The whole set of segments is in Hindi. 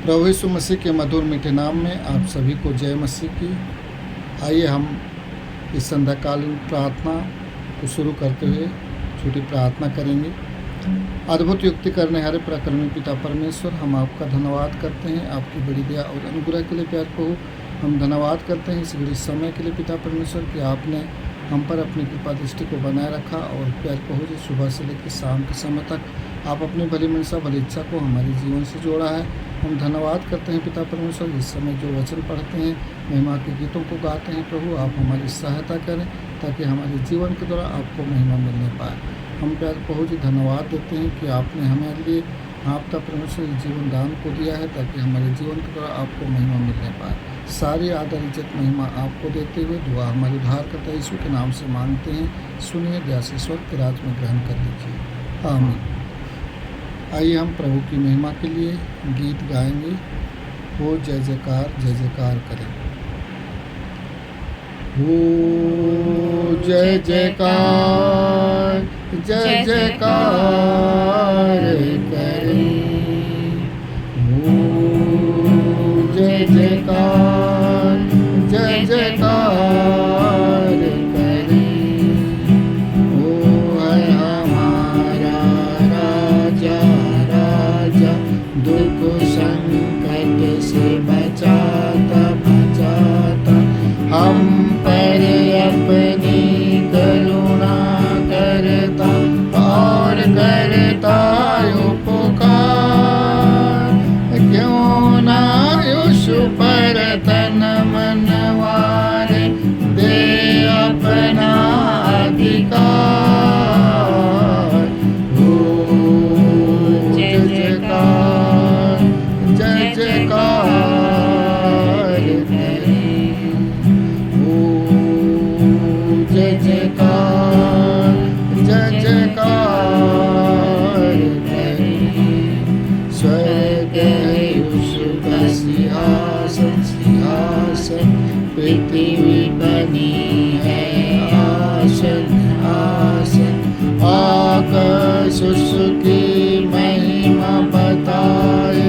प्रभु यीशु मसीह के मधुर मीठे नाम में आप सभी को जय मसीह की। आइए हम इस संध्याकालीन प्रार्थना को शुरू करते हुए छोटी प्रार्थना करेंगे। अद्भुत युक्ति करने हारे पराक्रमी पिता परमेश्वर, हम आपका धन्यवाद करते हैं आपकी बड़ी दया और अनुग्रह के लिए। प्यार प्रभु, हम धन्यवाद करते हैं इस घड़ी समय के लिए पिता परमेश्वर कि आपने हम पर अपनी कृपा दृष्टि को बनाए रखा। और प्यार प्रभु जी, सुबह से लेकर शाम के समय तक आप अपनी भली मनसा भली इच्छा को हमारे जीवन से जोड़ा है। हम धन्यवाद करते हैं पिता परमेश्वर, इस समय जो वचन पढ़ते हैं, महिमा के गीतों को गाते हैं प्रभु, आप हमारी सहायता करें ताकि हमारे जीवन के द्वारा आपको महिमा मिलने पाए। हम प्यार प्रभु जी धन्यवाद देते हैं कि आपने हमारे लिए आपका परमेश्वर जीवन दान को दिया है ताकि हमारे जीवन के द्वारा आपको महिमा मिलने पाए। सारी आदर इज्जत महिमा आपको देते हुए दुआ हमारे उद्धारकर्ता यीशु के नाम से मांगते हैं। सुनिए, दया से स्वर्ग के राज में ग्रहण कर लीजिए, आमीन। आइए हम प्रभु की महिमा के लिए गीत गाएंगे। हो जय जयकार करें। हो जय जयकार करें। हो जय जयकार करें। ओ है हमारा राजा राजा, दुख संकट से बचाता हम पर अपनी करुणा करता और करता उपकार। क्यों ना यीशु पर तन मन वारे दे अपना अधिकार। हो जय जयकार जय जयकार करें। स्वर्ग है उसका सिंहासन, पृथ्वी बनी है आसन। आकाश उसकी महिमा बताए,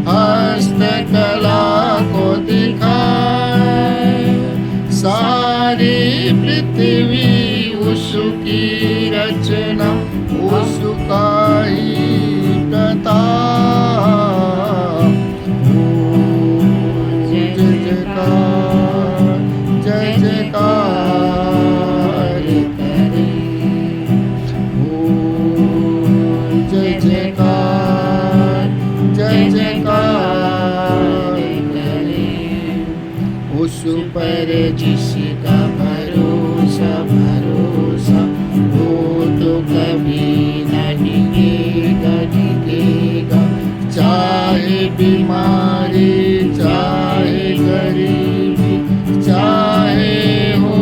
हस्तकला को दिखाए। सारी पृथ्वी उसकी रचना, उसका ही प्रताप। हो जय जयकार करें। हो जय जयकार करें। उस पर जिसका भरोसा वो तो कभी न डिगेगा। चाहे बीमारी, चाहे गरीबी, चाहे हो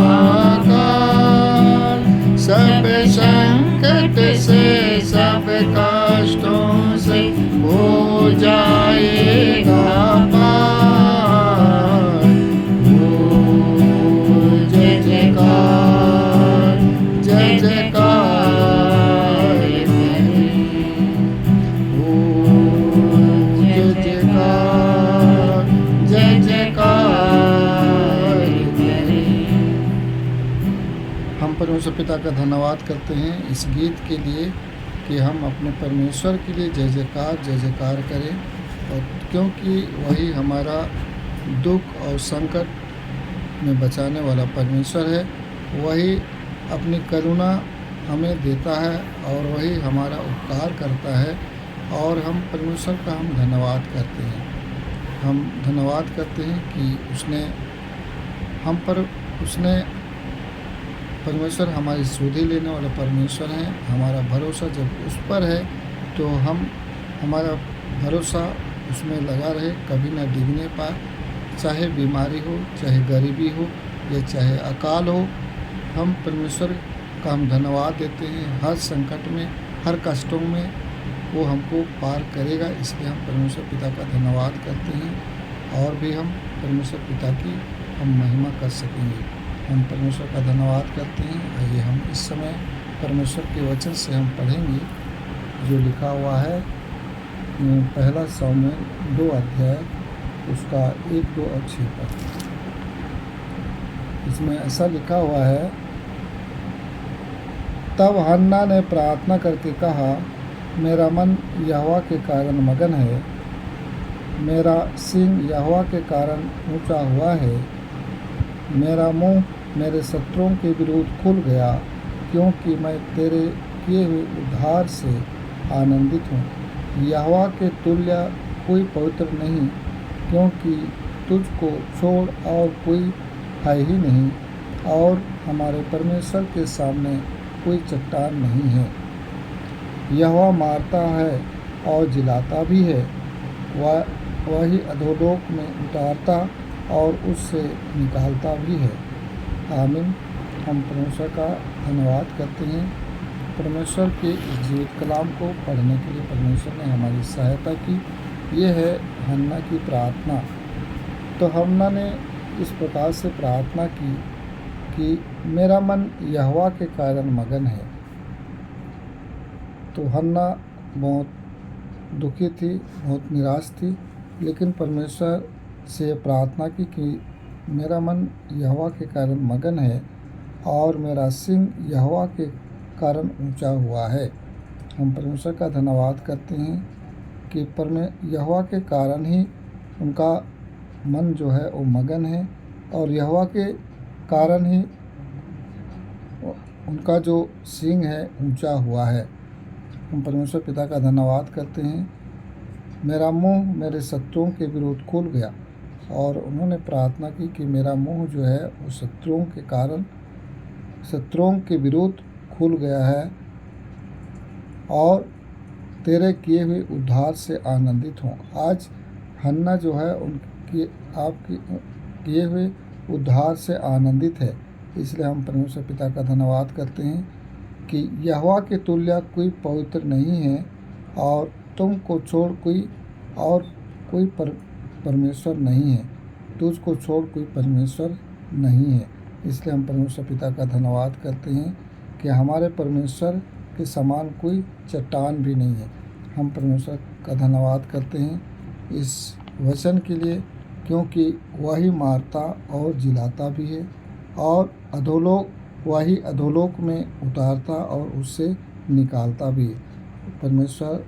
आकाल, सब संकट से सब कष्टों से हो जाएगा पार। हो जय जयकार करें। हो जय जयकार करें। हम परमेश्वर पिता का धन्यवाद करते हैं इस गीत के लिए कि हम अपने परमेश्वर के लिए जय जयकार करें। और क्योंकि वही हमारा दुख और संकट में बचाने वाला परमेश्वर है, वही अपनी करुणा हमें देता है और वही हमारा उपकार करता है। और हम परमेश्वर का हम धन्यवाद करते हैं। हम धन्यवाद करते हैं कि उसने परमेश्वर हमारी सुधि लेने वाला परमेश्वर है। हमारा भरोसा जब उस पर है तो हमारा भरोसा उसमें लगा रहे, कभी ना डिगने पाए। चाहे बीमारी हो, चाहे गरीबी हो या चाहे अकाल हो, हम परमेश्वर का हम धन्यवाद देते हैं। हर संकट में, हर कष्टों में वो हमको पार करेगा, इसलिए हम परमेश्वर पिता का धन्यवाद करते हैं और भी हम परमेश्वर पिता की हम महिमा कर सकेंगे। हम परमेश्वर का धन्यवाद करते हैं। आइए हम इस समय परमेश्वर के वचन से हम पढ़ेंगे जो लिखा हुआ है पहला सामुएल 2 अध्याय उसका 1, 2 और 6 पद। इसमें ऐसा लिखा हुआ है, तब हन्ना ने प्रार्थना करके कहा, मेरा मन यहोवा के कारण मगन है, मेरा सींग यहोवा के कारण ऊंचा हुआ है, मेरा मुंह मेरे शत्रुओं के विरुद्ध खुल गया, क्योंकि मैं तेरे किए हुए उद्धार से आनंदित हूँ। यहोवा के तुल्य कोई पवित्र नहीं, क्योंकि तुझको छोड़ और कोई है ही नहीं, और हमारे परमेश्वर के सामने कोई चट्टान नहीं है। यहोवा मारता है और जिलाता भी है, वही अधोलोक में उतारता और उससे निकालता भी है। आमीन। हम परमेश्वर का धन्यवाद करते हैं। परमेश्वर के इस जीवित कलाम को पढ़ने के लिए परमेश्वर ने हमारी सहायता की। ये है हन्ना की प्रार्थना। तो हन्ना ने इस प्रकार से प्रार्थना की कि मेरा मन यहोवा के कारण मगन है। तो हन्ना बहुत दुखी थी, बहुत निराश थी, लेकिन परमेश्वर से प्रार्थना की कि मेरा मन यहोवा के कारण मगन है और मेरा सिंह यहोवा के कारण ऊंचा हुआ है। हम परमेश्वर का धन्यवाद करते हैं कि यहोवा के कारण ही उनका मन जो है वो मगन है, और यहोवा के कारण ही उनका जो सिंह है ऊंचा हुआ है। हम परमेश्वर पिता का धन्यवाद करते हैं। मेरा मुंह मेरे शत्रुओं के विरुद्ध खुल गया, और उन्होंने प्रार्थना की कि मेरा मुंह जो है वो शत्रुओं के विरुद्ध खुल गया है, और तेरे किए हुए उद्धार से आनंदित हों। आज हन्ना जो है आपके किए हुए उद्धार से आनंदित है। इसलिए हम परमेश्वर पिता का धन्यवाद करते हैं कि यहोवा के तुल्य कोई पवित्र नहीं है, और तुमको छोड़ कोई परमेश्वर नहीं है। तुझको छोड़ कोई परमेश्वर नहीं है। इसलिए हम परमेश्वर पिता का धन्यवाद करते हैं कि हमारे परमेश्वर के समान कोई चट्टान भी नहीं है। हम परमेश्वर का धन्यवाद करते हैं इस वचन के लिए, क्योंकि वही मारता और जिलाता भी है, और वही अधोलोक में उतारता और उससे निकालता भी है। परमेश्वर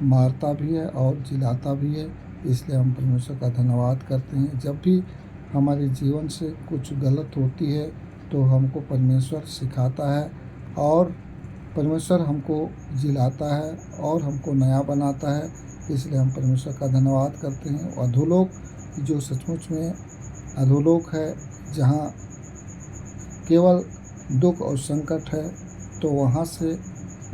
मारता भी है और जिलाता भी है। इसलिए हम परमेश्वर का धन्यवाद करते हैं। जब भी हमारे जीवन से कुछ गलत होती है तो हमको परमेश्वर सिखाता है, और परमेश्वर हमको जिलाता है और हमको नया बनाता है। इसलिए हम परमेश्वर का धन्यवाद करते हैं। अधोलोक जो सचमुच में अधोलोक है, जहाँ केवल दुख और संकट है, तो वहाँ से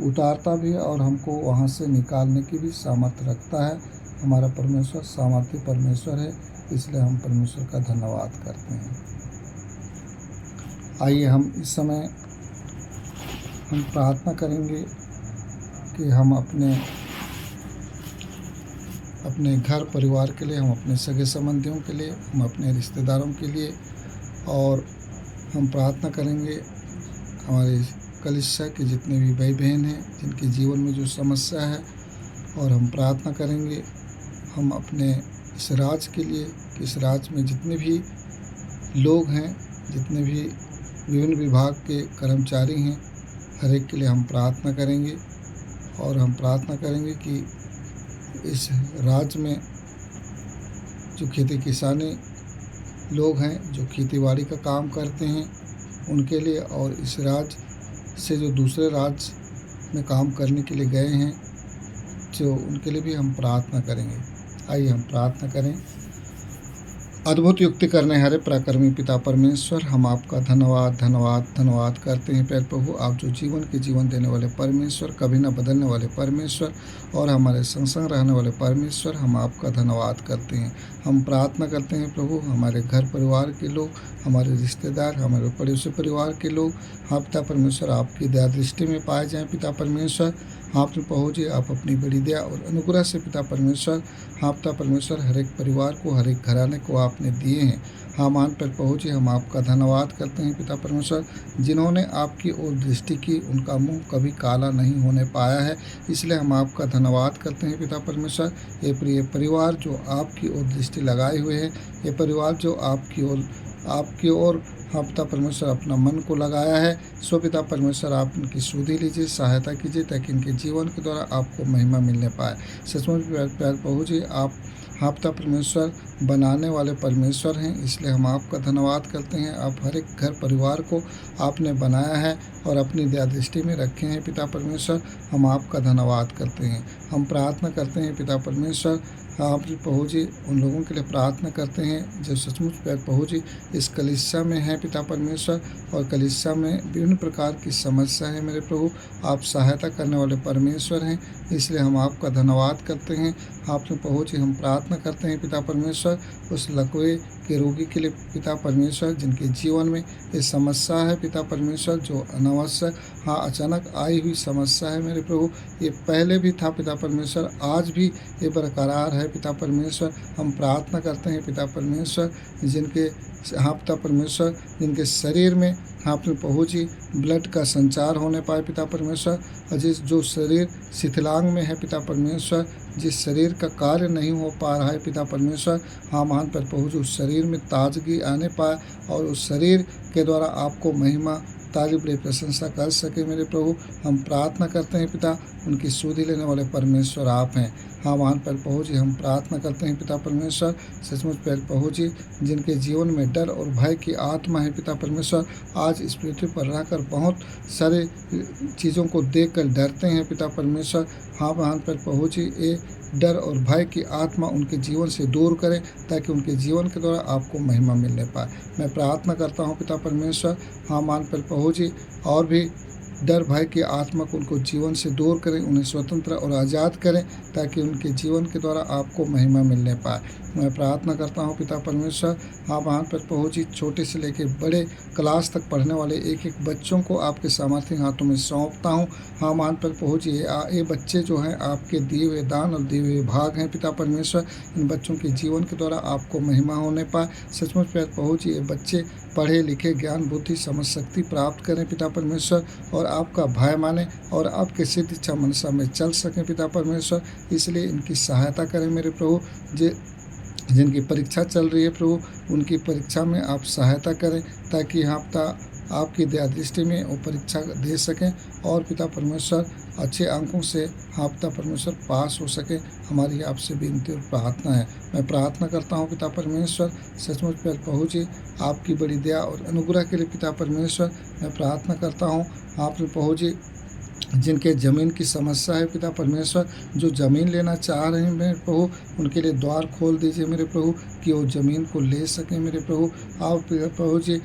उतारता भी है और हमको वहाँ से निकालने की भी सामर्थ्य रखता है। हमारा परमेश्वर सामर्थ्य परमेश्वर है। इसलिए हम परमेश्वर का धन्यवाद करते हैं। आइए हम इस समय हम प्रार्थना करेंगे कि हम अपने घर परिवार के लिए, हम अपने सगे संबंधियों के लिए, हम अपने रिश्तेदारों के लिए, और हम प्रार्थना करेंगे हमारे कलीसिया के जितने भी भाई बहन हैं जिनके जीवन में जो समस्या है, और हम प्रार्थना करेंगे हम अपने इस राज्य के लिए कि इस राज्य में जितने भी लोग हैं, जितने भी विभिन्न विभाग के कर्मचारी हैं, हर एक के लिए हम प्रार्थना करेंगे। और हम प्रार्थना करेंगे कि इस राज्य में जो खेती किसानी लोग हैं, जो खेतीबाड़ी का काम करते हैं, उनके लिए, और इस राज्य से जो दूसरे राज्य में काम करने के लिए गए हैं, जो उनके लिए भी हम प्रार्थना करेंगे। आइए हम प्रार्थना करें। अद्भुत युक्ति करने हरे पराक्रमी पिता परमेश्वर, हम आपका धन्यवाद धन्यवाद धन्यवाद करते हैं प्यारे प्रभु। आप जो जीवन देने वाले परमेश्वर, कभी न बदलने वाले परमेश्वर, और हमारे संग रहने वाले परमेश्वर, हम आपका धन्यवाद करते हैं। हम प्रार्थना करते हैं प्रभु, हमारे घर परिवार के लोग, हमारे रिश्तेदार, हमारे पड़ोसी परिवार के लोग, हाँ पिता परमेश्वर, आपकी दया दृष्टि में पाए जाएं पिता परमेश्वर। हाँ पिता पहुँचे आप अपनी बड़ी दया और अनुग्रह से पिता परमेश्वर। हाँ पिता परमेश्वर, हर एक परिवार को, हर एक घराने को आप आपने दिए हैं। हाँ महान पर पहुँचे, हम आपका धन्यवाद करते हैं पिता परमेश्वर, जिन्होंने आपकी ओर दृष्टि की उनका मुंह कभी काला नहीं होने पाया है, इसलिए हम आपका धन्यवाद करते हैं पिता परमेश्वर। ये प्रिय परिवार जो आपकी ओर दृष्टि लगाए हुए हैं, ये परिवार जो आपकी ओर हाँ पिता परमेश्वर अपना मन को लगाया है, सो पिता परमेश्वर आप इनकी सुधि लीजिए, सहायता कीजिए, ताकि इनके जीवन के द्वारा आपको महिमा मिलने पाए। सचमुच प्यार प्रभु जी, आप हाँ पिता परमेश्वर बनाने वाले परमेश्वर हैं, इसलिए हम आपका धन्यवाद करते हैं। आप हर एक घर परिवार को आपने बनाया है और अपनी दया दृष्टि में रखे हैं पिता परमेश्वर, हम आपका धन्यवाद करते हैं। हम प्रार्थना करते हैं पिता परमेश्वर, आप प्रभु जी उन लोगों के लिए प्रार्थना करते हैं जो सचमुच प्रभु जी इस कलीसिया में हैं पिता परमेश्वर, और कलीसिया में विभिन्न प्रकार की समस्या है मेरे प्रभु, आप सहायता करने वाले परमेश्वर हैं, इसलिए हम आपका धन्यवाद करते हैं। आपने प्रभु जी हम प्रार्थना करते हैं पिता परमेश्वर उस लकवे के रोगी के लिए पिता परमेश्वर, जिनके जीवन में ये समस्या है पिता परमेश्वर, जो अनावश्यक हाँ अचानक आई हुई समस्या है मेरे प्रभु, ये पहले भी था पिता परमेश्वर, आज भी ये बरकरार है पिता परमेश्वर। हम प्रार्थना करते हैं पिता परमेश्वर, जिनके हाँ पिता परमेश्वर जिनके शरीर में हाँ अपने प्रभु जी ब्लड का संचार होने पाए पिता परमेश्वर, और जो शरीर शिथिलांग में है पिता परमेश्वर, जिस शरीर का कार्य नहीं हो पा रहा है पिता परमेश्वर, हाँ महान पर प्रभु जी उस शरीर में ताजगी आने पाए और उस शरीर के द्वारा आपको महिमा तारीफ बड़ी प्रशंसा कर सके मेरे प्रभु। हम प्रार्थना करते हैं पिता, उनकी सुधि लेने वाले परमेश्वर आप हैं। हाँ महान पर प्रभु जी हम प्रार्थना करते हैं पिता परमेश्वर, सचमुच पर प्रभु जी जिनके जीवन में डर और भय की आत्मा है पिता परमेश्वर, आज इस पृथ्वी पर रहकर बहुत सारे चीज़ों को देखकर डरते हैं पिता परमेश्वर, हाँ महान पर प्रभु जी ये डर और भय की आत्मा उनके जीवन से दूर करें, ताकि उनके जीवन के द्वारा आपको महिमा मिलने पाए। मैं प्रार्थना करता हूँ पिता परमेश्वर, हाँ मान पर प्रभु जी और भी डर भय की आत्मा को उनको जीवन से दूर करें, उन्हें स्वतंत्र और आज़ाद करें, ताकि उनके जीवन के द्वारा आपको महिमा मिलने पाए। मैं प्रार्थना करता हूँ पिता परमेश्वर, हाँ महान पर प्रभु जी छोटे से लेकर बड़े क्लास तक पढ़ने वाले एक एक बच्चों को आपके सामर्थ्य हाथों में सौंपता हूँ। हाँ महान पर प्रभु जी ये बच्चे जो हैं आपके दिए हुए दान और दिए हुए भाग हैं पिता परमेश्वर, इन बच्चों के जीवन के द्वारा आपको महिमा होने पाए। सचमुच प्रभु जी ये बच्चे पढ़े लिखे ज्ञान बुद्धि समझ शक्ति प्राप्त करें पिता परमेश्वर, और आपका भय माने और आपके सिद्ध इच्छा मनसा में चल सकें पिता परमेश्वर, इसलिए इनकी सहायता करें मेरे प्रभु। जिनकी परीक्षा चल रही है प्रभु, उनकी परीक्षा में आप सहायता करें, ताकि आपकी दया दृष्टि में वो परीक्षा दे सकें और पिता परमेश्वर अच्छे अंकों से पिता परमेश्वर पास हो सके। हमारी आपसे विनती और प्रार्थना है। मैं प्रार्थना करता हूँ पिता परमेश्वर, सचमुच पर प्रभु जी आपकी बड़ी दया और अनुग्रह के लिए पिता परमेश्वर मैं प्रार्थना करता हूँ। आपने प्रभु जी जिनके ज़मीन की समस्या है पिता परमेश्वर, जो ज़मीन लेना चाह रहे हैं मेरे प्रभु, उनके लिए द्वार खोल दीजिए मेरे प्रभु, कि वो ज़मीन को ले सकें मेरे प्रभु। आप प्रभु जी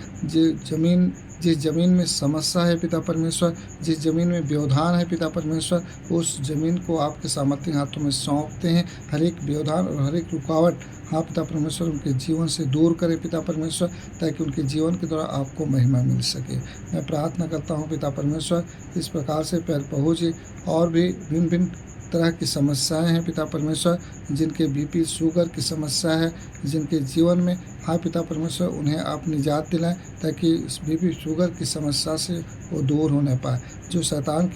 जिस ज़मीन में समस्या है पिता परमेश्वर, जिस ज़मीन में व्यवधान है पिता परमेश्वर, उस ज़मीन को आपके सामर्थ्य हाथों में सौंपते हैं। हर एक व्यवधान और हर एक रुकावट पिता परमेश्वर उनके जीवन से दूर करें पिता परमेश्वर, ताकि उनके जीवन के द्वारा आपको महिमा मिल सके। मैं प्रार्थना करता हूँ पिता परमेश्वर इस प्रकार से प्रभु जी और भी भिन्न भिन्न तरह की समस्याएं हैं पिता परमेश्वर, जिनके बीपी शुगर की समस्या है, जिनके जीवन में पिता परमेश्वर उन्हें आप निजात दिलाएं, ताकि इस बीपी शुगर की समस्या से वो दूर होने पाए। जो शैतान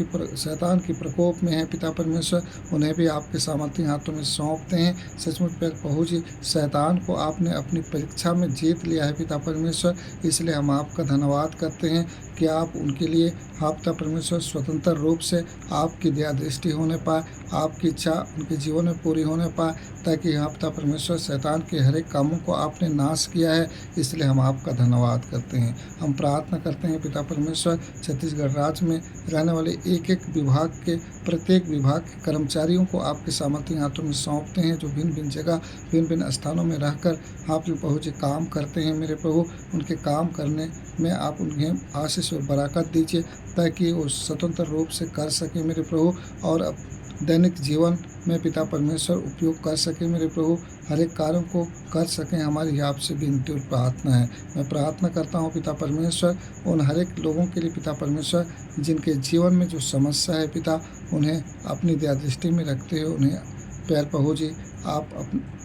की प्रकोप में है पिता परमेश्वर, उन्हें भी आपके सामर्थ्य हाथों में सौंपते हैं। सचमुच प्रभु जी शैतान को आपने अपनी परीक्षा में जीत लिया है पिता परमेश्वर, इसलिए हम आपका धन्यवाद करते हैं कि आप उनके लिए पिता परमेश्वर स्वतंत्र रूप से आपकी दया दृष्टि होने पाए, आपकी इच्छा उनके जीवन में पूरी होने पाए, ताकि पिता परमेश्वर शैतान के हर एक कामों को आपने नाश किया है, इसलिए हम आपका धन्यवाद करते हैं। हम प्रार्थना करते हैं पिता परमेश्वर छत्तीसगढ़ राज्य में रहने वाले एक एक विभाग के प्रत्येक विभाग के कर्मचारियों को आपके सामर्थ्य हाथों में सौंपते हैं, जो भिन्न भिन्न जगह भिन्न भिन्न स्थानों में रहकर आपके प्रभु जी काम करते हैं मेरे प्रभु। उनके काम करने में आप उन्हें आशीष और बरकत दीजिए, ताकि वो स्वतंत्र रूप से कर सके मेरे प्रभु, और दैनिक जीवन में पिता परमेश्वर उपयोग कर सके मेरे प्रभु, हर एक कार्यों को कर सकें। हमारी आपसे विनती और प्रार्थना है। मैं प्रार्थना करता हूँ पिता परमेश्वर उन हर एक लोगों के लिए पिता परमेश्वर, जिनके जीवन में जो समस्या है पिता, उन्हें अपनी दया दृष्टि में रखते हुए उन्हें प्रभु जी आप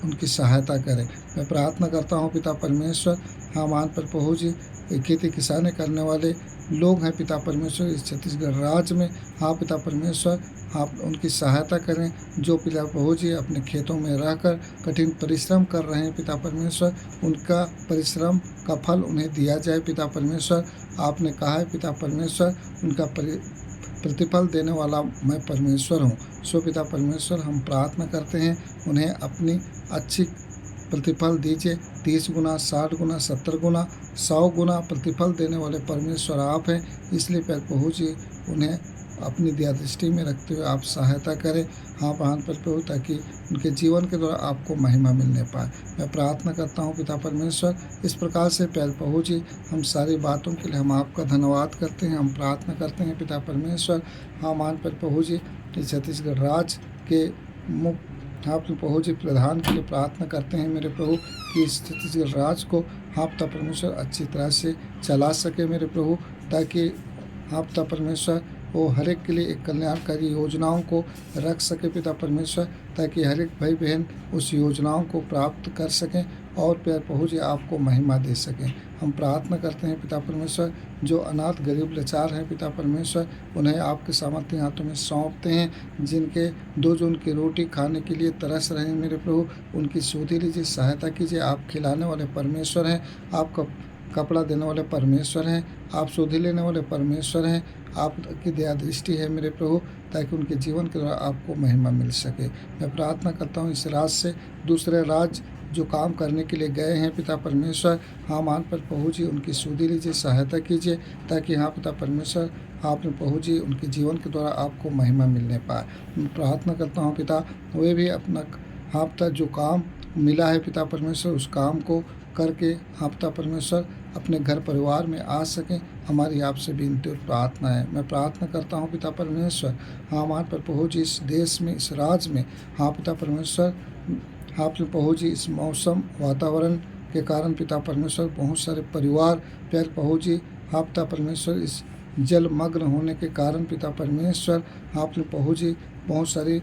उनकी सहायता करें। मैं प्रार्थना करता हूँ पिता परमेश्वर, हाँ मान पर प्रभु जी खेती किसानी करने वाले लोग हैं पिता परमेश्वर इस छत्तीसगढ़ राज्य में, हाँ पिता परमेश्वर आप उनकी सहायता करें। जो पिता प्रभु जी अपने खेतों में रहकर कठिन परिश्रम कर रहे हैं पिता परमेश्वर, उनका परिश्रम का फल उन्हें दिया जाए पिता परमेश्वर। आपने कहा है पिता परमेश्वर उनका प्रतिफल देने वाला मैं परमेश्वर हूँ। सो पिता परमेश्वर हम प्रार्थना करते हैं उन्हें अपनी अच्छी प्रतिफल दीजिए। 30 गुना, 60 गुना, 70 गुना, 100 गुना प्रतिफल देने वाले परमेश्वर आप हैं। इसलिए प्रभु जी उन्हें अपनी दया दृष्टि में रखते हुए आप सहायता करें, हाँ महान प्रभु, ताकि उनके जीवन के द्वारा आपको महिमा मिलने पाए। मैं प्रार्थना करता हूँ पिता परमेश्वर इस प्रकार से प्रभु जी हम सारी बातों के लिए हम आपका धन्यवाद करते हैं। हम प्रार्थना करते हैं पिता परमेश्वर, हाँ महान प्रभु जी इस छत्तीसगढ़ राज्य के हाँ प्रभु जी प्रधान के लिए प्रार्थना करते हैं मेरे प्रभु कि इस छत्तीसगढ़ राज्य को हाँ पिता परमेश्वर अच्छी तरह से चला सके मेरे प्रभु, ताकि हाँ पिता परमेश्वर वो हर एक के लिए एक कल्याणकारी योजनाओं को रख सके पिता परमेश्वर, ताकि हर एक भाई बहन उस योजनाओं को प्राप्त कर सकें और प्यार प्रभु जी आपको महिमा दे सकें। हम प्रार्थना करते हैं पिता परमेश्वर जो अनाथ गरीब लाचार हैं पिता परमेश्वर उन्हें आपके सामर्थ्य हाथों में सौंपते हैं, जिनके दो जून की रोटी खाने के लिए तरस रहे हैं मेरे प्रभु, उनकी सुधि लीजिए, सहायता कीजिए। आप खिलाने वाले परमेश्वर हैं, आप कपड़ा देने वाले परमेश्वर हैं, आप सुधि लेने वाले परमेश्वर हैं। आपकी दया दृष्टि है मेरे प्रभु, ताकि उनके जीवन के द्वारा आपको महिमा मिल सके। मैं प्रार्थना करता हूँ इस राज्य से दूसरे राज्य जो काम करने के लिए गए हैं पिता परमेश्वर, हाँ मान पर प्रभु जी उनकी सुधि लीजिए, सहायता कीजिए, ताकि हाँ पिता परमेश्वर आपने प्रभु जी उनके जीवन के द्वारा आपको महिमा मिलने पाए। मैं प्रार्थना करता हूँ पिता वे भी अपना हाँ पिता जो काम मिला है पिता परमेश्वर उस काम को करके हाँ पिता परमेश्वर अपने घर परिवार में आ सकें, हमारी आपसे विनती और प्रार्थना है। मैं प्रार्थना करता हूँ पिता परमेश्वर, हाँ हमारे पर प्रभु जी इस देश में इस राज्य में हाँ पिता परमेश्वर हाँ प्रभु जी इस मौसम वातावरण के कारण पिता परमेश्वर बहुत सारे परिवार प्यार प्रभु जी हाँ पिता परमेश्वर इस जलमग्न होने के कारण पिता परमेश्वर हाँ प्रभु जी बहुत सारी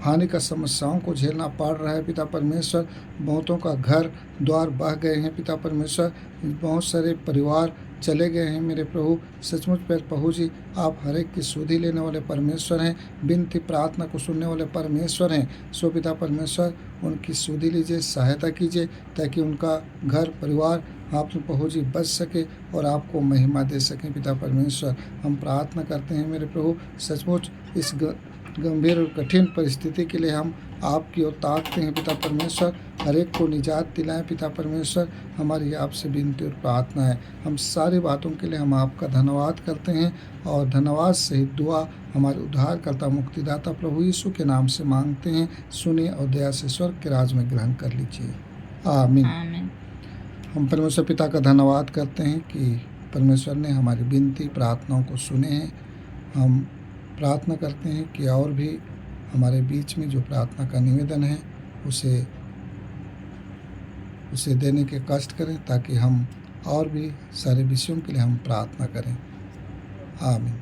हानि का समस्याओं को झेलना पड़ रहा है पिता परमेश्वर। बहुतों का घर द्वार बह गए हैं पिता परमेश्वर, बहुत सारे परिवार चले गए हैं मेरे प्रभु। सचमुच प्रभु जी आप हर एक की सुधि लेने वाले परमेश्वर हैं, विनती प्रार्थना को सुनने वाले परमेश्वर हैं। सो पिता परमेश्वर उनकी सुधि लीजिए, सहायता कीजिए, ताकि उनका घर परिवार आप प्रभु जी बच सके और आपको महिमा दे सकें पिता परमेश्वर। हम प्रार्थना करते हैं मेरे प्रभु, सचमुच इस गंभीर और कठिन परिस्थिति के लिए हम आपकी ओर ताकते हैं पिता परमेश्वर। हर एक को निजात दिलाएं पिता परमेश्वर, हमारी आपसे विनती और प्रार्थना है। हम सारी बातों के लिए हम आपका धन्यवाद करते हैं और धन्यवाद सहित दुआ हमारे उद्धारकर्ता मुक्तिदाता प्रभु यीशु के नाम से मांगते हैं। सुनिए और दया से स्वर्ग के राज में ग्रहण कर लीजिए, आमीन। हम परमेश्वर पिता का धन्यवाद करते हैं कि परमेश्वर ने हमारी विनती प्रार्थनाओं को सुने हैं। हम प्रार्थना करते हैं कि और भी हमारे बीच में जो प्रार्थना का निवेदन है उसे देने के कष्ट करें, ताकि हम और भी सारे विषयों के लिए हम प्रार्थना करें, आमीन।